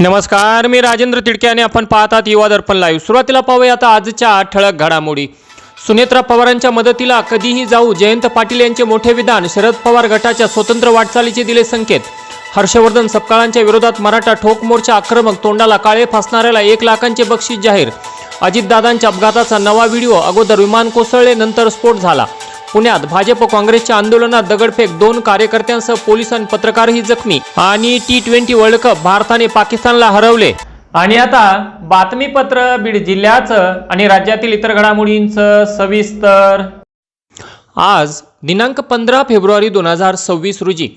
नमस्कार, मी राजेंद्र तिडके आणि आपण पाहतात युवा दर्पण लाईव्ह। सुरुवातीला पाहूया आता आजच्या ठळक घडामोडी। सुनेत्रा पवारांच्या मदतीला कधीही जाऊ, जयंत पाटील यांचे मोठे विधान। शरद पवार गटाच्या स्वतंत्र वाटचालीचे दिले संकेत। हर्षवर्धन सपकाळांच्या विरोधात मराठा ठोक मोर्चा आक्रमक, तोंडाला काळे फासणाऱ्याला 1 लाखांचे बक्षीस जाहीर। अजितदादांच्या अपघाताचा नवा व्हिडिओ, अगोदर विमान कोसळले नंतर स्फोट झाला। पुण्यात भाजप काँग्रेसच्या आंदोलनात दगडफेक, 2 कार्यकर्त्यांसह पोलीस आणि पत्रकारही जखमी। आणि T20 वर्ल्ड कप, भारताने पाकिस्तानला हरवले। आणि आता बातमीपत्र बीड जिल्ह्याचं आणि राज्यातील इतर घडामोडींचं सविस्तर। आज दिनांक 15 फेब्रुवारी 2026 रोजी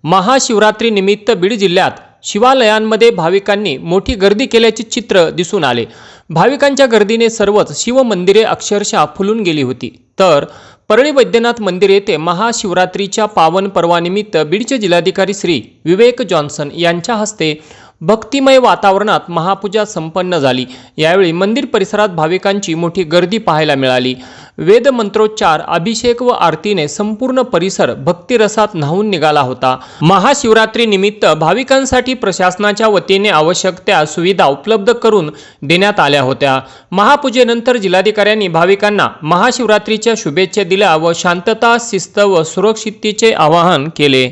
महाशिवरात्री निमित्त बीड जिल्ह्यात शिवालयांमध्ये भाविकांनी मोठी गर्दी केल्याचे चित्र दिसून आले। भाविकांच्या गर्दीने सर्वच शिवमंदिरे अक्षरशः फुलून गेली होती। तर परळी वैद्यनाथ मंदिर येथे महाशिवरात्रीच्या पावन पर्वानिमित्त बीडचे जिल्हाधिकारी श्री विवेक जॉन्सन यांच्या हस्ते भक्तिमय वातावरणात महापूजा संपन्न झाली। यावेळी मंदिर परिसरात भाविकांची मोठी गर्दी पाहायला मिळाली। वेद मंत्रोच्चार, अभिषेक व आरतीने संपूर्ण परिसर भक्तिरसात न्हावून निघाला होता। महाशिवरात्री निमित्त भाविकांसाठी प्रशासनाच्या वतीने आवश्यक त्या सुविधा उपलब्ध करून देण्यात आल्या होत्या। महापूजेनंतर जिल्हाधिकाऱ्यांनी भाविकांना महाशिवरात्रीच्या शुभेच्छा दिल्या व शांतता, शिस्त व सुरक्षिततेचे आवाहन केले।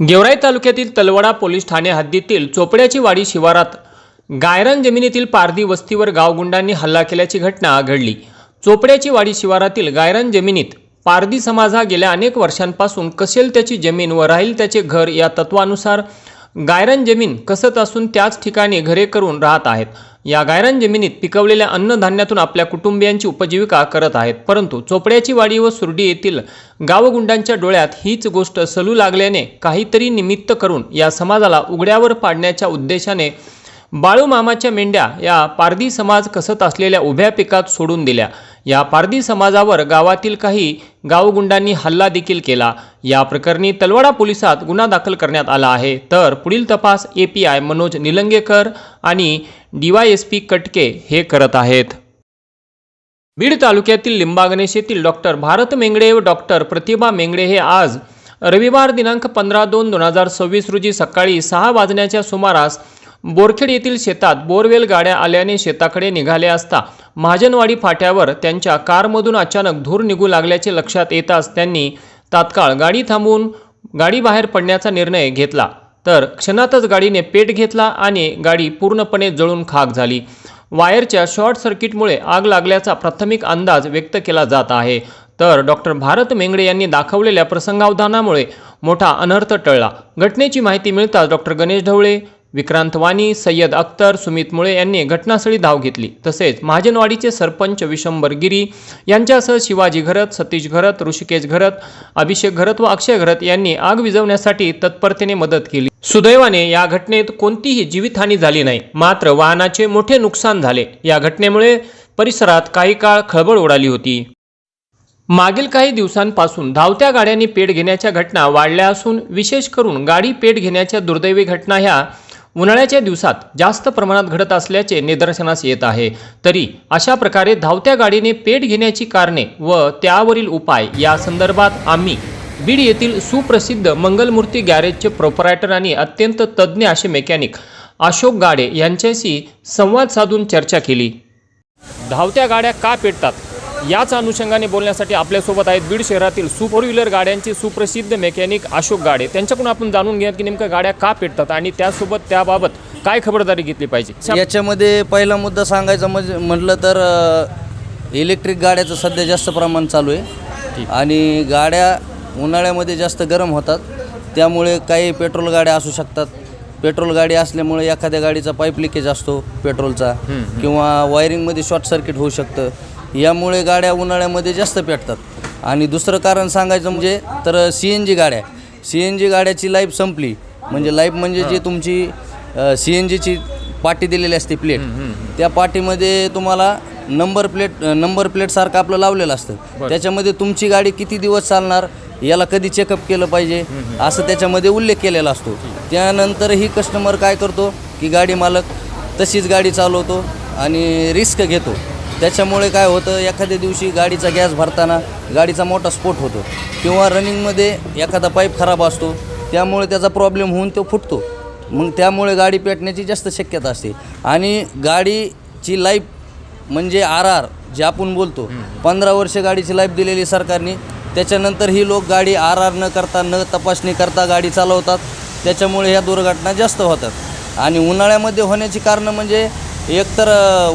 गेवराई तालुक्यातील तलवडा पोलीस ठाणे हद्दीतील चोपड्याची वाडी शिवारात गायरान जमिनीतील पारधी वस्तीवर गावगुंडांनी हल्ला केल्याची घटना घडली। चोपड्याची वाडी शिवारातील गायरान जमिनीत पारधी समाज हा गेल्या अनेक वर्षांपासून कसेल त्याची जमीन व राहील त्याचे घर या तत्वानुसार गायरान जमीन कसत असून त्याच ठिकाणी घरे करून राहत आहेत। या गायरान जमिनीत पिकवलेल्या अन्नधान्यातून आपल्या कुटुंबियांची उपजीविका करत आहेत। परंतु चोपड्याची वाडी व सुर्डी येथील गावगुंडांच्या डोळ्यात हीच गोष्ट सलू लागल्याने काहीतरी निमित्त करून या समाजाला उघड्यावर पाडण्याच्या उद्देशाने बाळू मामाच्या मेंढ्या या पारधी समाज कसत असलेल्या उभ्या पिकात सोडून दिल्या। या पारधी समाजावर गावातील काही गावगुंडांनी हल्ला देखील केला। या प्रकरणी तलवाडा पोलिसात गुन्हा दाखल करण्यात आला आहे। तर पुढील तपास API मनोज निलंगेकर आणि DYSP कटके हे करत आहेत। बीड तालुक्यातील लिंबागणेश येथील डॉक्टर भारत मेंगडे व डॉक्टर प्रतिभा मेंगडे हे आज रविवार दिनांक 15/2/2026 रोजी सकाळी 6 वाजण्याच्या सुमारास बोरखेड येथील शेतात बोरवेल गाड्या आल्याने शेताकडे निघाले असता महाजनवाडी फाट्यावर त्यांच्या कारमधून अचानक धूर निघू लागल्याचे लक्षात येताच त्यांनी तात्काळ गाडी थांबवून गाडी बाहेर पडण्याचा निर्णय घेतला। तर क्षणातच गाडीने पेट घेतला आणि गाडी पूर्णपणे जळून खाक झाली। वायरच्या शॉर्ट सर्किटमुळे आग लागल्याचा प्राथमिक अंदाज व्यक्त केला जात आहे। तर डॉक्टर भारत मेंगडे यांनी दाखवलेल्या प्रसंगावधानामुळे मोठा अनर्थ टळला। घटनेची माहिती मिळताच डॉक्टर गणेश ढवळे, विक्रांत वाणी, सय्यद अख्तर, सुमित मुळे यांनी घटनास्थळी धाव घेतली। तसेच महाजनवाडीचे सरपंच विशंबर गिरी यांच्यासह शिवाजी घरत, सतीश घरत, ऋषिकेश घरत, अभिषेक घरत व अक्षय घरत यांनी आग विझवण्यासाठी तत्परतेने मदत केली। सुदैवाने या घटनेत कोणतीही जीवितहानी झाली नाही, मात्र वाहनाचे मोठे नुकसान झाले। या घटनेमुळे परिसरात काही काळ खळबळ उडाली होती। मागील काही दिवसांपासून धावत्या गाड्यांनी पेट घेण्याच्या घटना वाढल्या असून विशेष करून गाडी पेट घेण्याच्या दुर्दैवी घटना ह्या उन्हाळ्याच्या दिवसात जास्त प्रमाणात घडत असल्याचे निदर्शनास येत आहे। तरी अशा प्रकारे धावत्या गाडीने पेट घेण्याची कारणे व त्यावरील उपाय या संदर्भात आम्ही बीड येथील सुप्रसिद्ध मंगलमूर्ती गॅरेजचे प्रोप्रायटर आणि अत्यंत तज्ज्ञ असे मेकॅनिक अशोक गाडे यांच्याशी संवाद साधून चर्चा केली। धावत्या गाड्या का पेटतात याच अनुषंगाने बोलण्यासाठी आपल्यासोबत आहेत बीड शहरातील 4 व्हीलर गाड्यांचे सुप्रसिद्ध मेकॅनिक अशोक गाडे। त्यांच्याकडून आपण जाणून घेऊयात की नेमकं गाड्या का पेटतात आणि त्यासोबत त्याबाबत काय खबरदारी घेतली पाहिजे। याच्यामध्ये पहिला मुद्दा सांगायचा म्हटलं तर इलेक्ट्रिक गाड्याचं सध्या जास्त प्रमाण चालू आहे आणि गाड्या उन्हाळ्यामध्ये जास्त गरम होतात, त्यामुळे काही पेट्रोल गाड्या असू शकतात। पेट्रोल गाडी असल्यामुळे एखाद्या गाडीचा पाईप लिकेज असतो पेट्रोलचा किंवा वायरिंगमध्ये शॉर्ट सर्किट होऊ शकतं। यामुळे गाड्या उन्हाळ्यामध्ये जास्त पेटतात। आणि दुसरं कारण सांगायचं म्हणजे तर CNG गाड्याची लाईफ संपली म्हणजे लाईफ म्हणजे जी तुमची CNGची पाटी दिलेली असते प्लेट, त्या पाटीमध्ये तुम्हाला नंबर प्लेट सारखं आपलं लावलेलं असतं। त्याच्यामध्ये तुमची गाडी किती दिवस चालणार, याला कधी चेकअप केलं पाहिजे असं त्याच्यामध्ये उल्लेख केलेला असतो। त्यानंतरही कस्टमर काय करतो की गाडी मालक तशीच गाडी चालवतो आणि रिस्क घेतो। त्याच्यामुळे काय होतं, एखाद्या दिवशी गाडीचा गॅस भरताना गाडीचा मोठा स्फोट होतो किंवा रनिंगमध्ये एखादा पाईप खराब असतो, त्यामुळे त्याचा प्रॉब्लेम होऊन तो फुटतो। मग त्यामुळे गाडी पेटण्याची जास्त शक्यता असते. आणि गाडीची लाईफ म्हणजे RR जे आपण बोलतो 15 वर्ष गाडीची लाईफ दिलेली सरकारने. त्याच्यानंतर ही लोक गाडी RR न करता न तपासणी करता गाडी चालवतात. त्याच्यामुळे ह्या दुर्घटना जास्त होतात. आणि उन्हाळ्यामध्ये होण्याची कारणं म्हणजे एकतर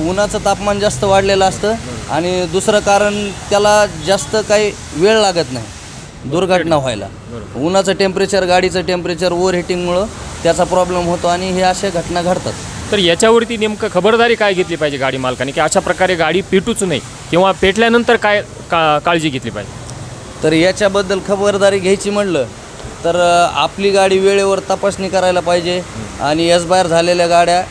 उन्हाचं तापमान जास्त वाढलेलं असतं आणि दुसरं कारण त्याला जास्त काही वेळ लागत नाही दुर्घटना व्हायला. उन्हाचं टेम्परेचर गाडीचं टेम्परेचर ओव्हरहिटिंगमुळं त्याचा प्रॉब्लेम होतो आणि हे अशा घटना घडतात. तर याच्यावरती नेमकं खबरदारी काय घेतली पाहिजे गाडी मालकाने की अशा प्रकारे गाडी पेटूच नाही किंवा पेटल्यानंतर काय काळजी घेतली पाहिजे? तर याच्याबद्दल खबरदारी घ्यायची म्हणलं तर आपली गाडी वेळेवर तपासणी करायला पाहिजे आणि बाहेर झालेल्या गाड्या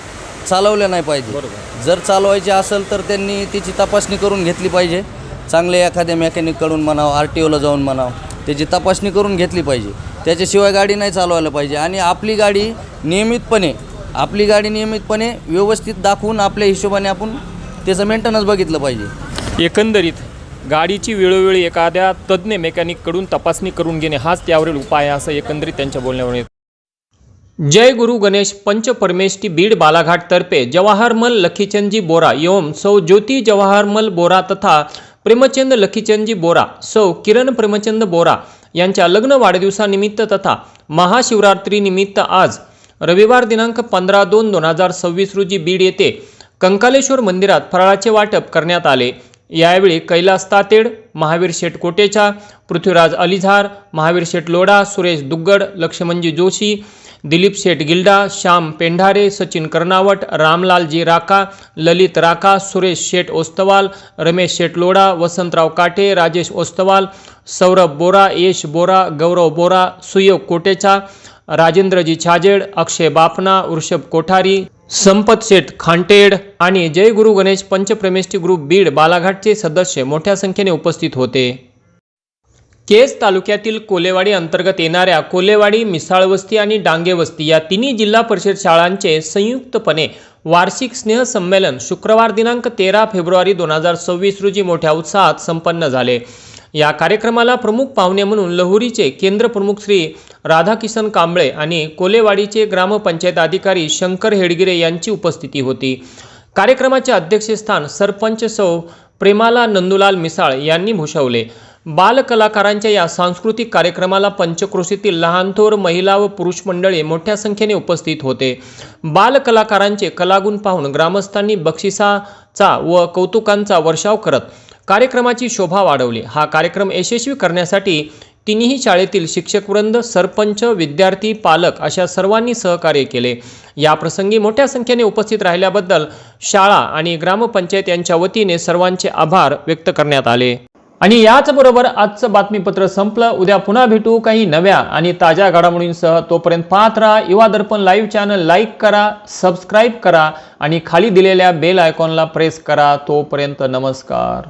चालवल्या नाही पाहिजे. जर चालवायची असेल तर त्यांनी तिची तपासणी करून घेतली पाहिजे. चांगले एखाद्या मेकॅनिककडून म्हणावं, RTOला जाऊन म्हणावं, त्याची तपासणी करून घेतली पाहिजे. त्याच्याशिवाय गाडी नाही चालवायला पाहिजे. आणि आपली गाडी नियमितपणे व्यवस्थित दाखवून आपल्या हिशोबाने आपण त्याचं मेंटेनन्स बघितलं पाहिजे. एकंदरीत गाडीची वेळोवेळी एखाद्या तज्ज्ञ मेकॅनिककडून तपासणी करून घेणे हाच त्यावरील उपाय आहे असं एकंदरीत त्यांच्या बोलण्यावरून येतं. जय गुरु गणेश पंच परमेष्ठी बीड बालाघाट तर्फे जवाहरमल लखीचंदजी बोरा एवं सौ ज्योति जवाहरमल बोरा तथा प्रेमचंद लखीचंदजी बोरा सौ किरण प्रेमचंद बोरा यांच्या लग्न वाढदिवसानिमित्त तथा महाशिवरात्रीनिमित्त आज रविवार दिनांक 15/2/2026 रोजी बीड येथे कंकालेश्वर मंदिरात फराळाचे वाटप करण्यात आले. यावेळी कैलास तातेड, महावीर शेठ कोटेचा, पृथ्वीराज अलिझार, महावीर शेठ लोढा, सुरेश दुग्गड, लक्ष्मणजी जोशी, दिलीप शेठ गिल्डा, श्याम पेंढारे, सचिन कर्नावट, रामलालजी राका, ललित राका, सुरेश शेठ ओस्तवाल, रमेश शेठ लोढा, वसंतराव काटे, राजेश ओस्तवाल, सौरभ बोरा, यश बोरा, गौरव बोरा, सुयोग कोटेचा, राजेंद्रजी छाजेड, अक्षय बापना, वृषभ कोठारी, संपत शेठ खांटेड आणि जय गुरु गणेश पंचप्रेमेष्ठी ग्रुप बीड बालाघाटचे सदस्य मोठ्या संख्येने उपस्थित होते. केज तालुक्यातील कोलेवाडी अंतर्गत येणाऱ्या कोलेवाडी, मिसाळवस्ती आणि डांगेवस्ती या तिन्ही जिल्हा परिषद शाळांचे संयुक्तपणे वार्षिक स्नेहसंमेलन शुक्रवार दिनांक 13 फेब्रुवारी 2026 रोजी मोठ्या उत्साहात संपन्न झाले. या कार्यक्रमाला प्रमुख पाहुणे म्हणून लहुरीचे केंद्र प्रमुख श्री राधाकिशन कांबळे आणि कोलेवाडीचे ग्रामपंचायत अधिकारी शंकर हेडगिरे यांची उपस्थिती होती. कार्यक्रमाचे अध्यक्षस्थान सरपंच सौ प्रेमाला नंदुलाल मिसाळ यांनी भूषवले. बालकलाकारांच्या या सांस्कृतिक कार्यक्रमाला पंचक्रोशीतील लहान थोर महिला व पुरुष मंडळी मोठ्या संख्येने उपस्थित होते. बालकलाकारांचे कलागुण पाहून ग्रामस्थांनी बक्षिसाचा व कौतुकांचा वर्षाव करत कार्यक्रमाची शोभा वाढवली. हा कार्यक्रम यशस्वी करण्यासाठी तिन्ही शाळेतील शिक्षकवृंद, सरपंच, विद्यार्थी, पालक अशा सर्वांनी सहकार्य केले. या प्रसंगी मोठ्या संख्येने उपस्थित राहिल्याबद्दल शाळा आणि ग्रामपंचायत यांच्या वतीने सर्वांचे आभार व्यक्त करण्यात आले. आणि याचबरोबर आजचं बातमीपत्र संपलं. उद्या पुन्हा भेटू काही नव्या आणि ताज्या घडामोडींसह. तोपर्यंत पाहत राहा युवा दर्पण लाईव्ह चॅनल. लाईक करा, सबस्क्राईब करा आणि खाली दिलेल्या बेल आयकॉनला प्रेस करा. तोपर्यंत नमस्कार.